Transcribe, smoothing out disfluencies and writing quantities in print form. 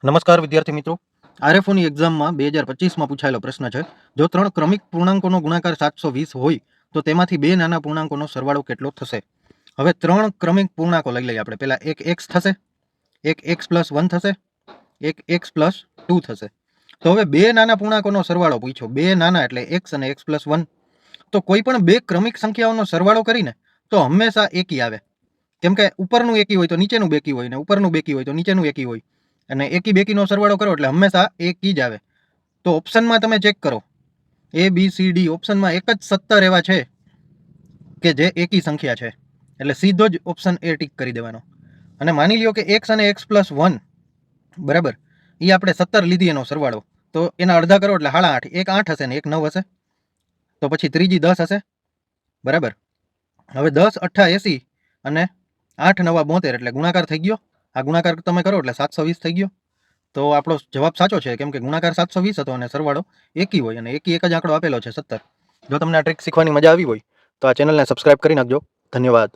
નમસ્કાર વિદ્યાર્થી મિત્રો, આરએફઓની એક્ઝામમાં 2025માં પૂછાયેલો પ્રશ્ન છે. જો 3 ક્રમિક પૂર્ણાંકોનો ગુણાકાર 720 હોય તો તેમાંથી 2 નાના પૂર્ણાંકોનો સરવાળો કેટલો થશે? હવે 3 ક્રમિક પૂર્ણાંકો લઈ લઈએ આપણે. પહેલા એક x થશે, એક x + 1 થશે, એક x + 2 થશે. તો હવે 2 નાના પૂર્ણાંકોનો સરવાળો પૂછ્યો. 2 નાના એટલે x અને x + 1. તો કોઈ પણ 2 ક્રમિક સંખ્યાઓનો સરવાળો કરીને તો હંમેશા એકી આવે. કેમ કે ઉપરનું એકી હોય તો નીચેનું બેકી હોય, ને ઉપરનું બેકી હોય તો નીચેનું એકી હોય, અને એકી બેકીનો સરવાળો કરો એટલે હંમેશા એકી જ આવે. તો ઓપ્શનમાં તમે ચેક કરો, A B C D ઓપ્શનમાં એક જ 17 એવા છે કે જે એકી સંખ્યા છે, એટલે સીધો જ ઓપ્શન A ટીક કરી દેવાનો. અને માની લ્યો કે x અને x + 1 બરાબર, એ આપણે 17 લીધી એનો સરવાળો, તો એના અડધા કરો એટલે 8.5. એક 8 હશે ને એક 9 હશે, તો પછી ત્રીજી 10 હશે બરાબર. હવે 10 × 8 = 80 અને 8 × 9 = 72, એટલે ગુણાકાર થઈ ગયો. આ ગુણાકાર તમે કરો એટલે 720 થઈ ગયો. તો આપણો જવાબ સાચો છે, કેમ કે ગુણાકાર 720 હતો અને સરવાળો એકી હોય, અને એકી એક જ આંકડો આપેલો છે 17. જો તમને આ ટ્રીક શીખવાની મજા આવી હોય તો આ ચેનલને સબસ્ક્રાઇબ કરી નાખજો. ધન્યવાદ.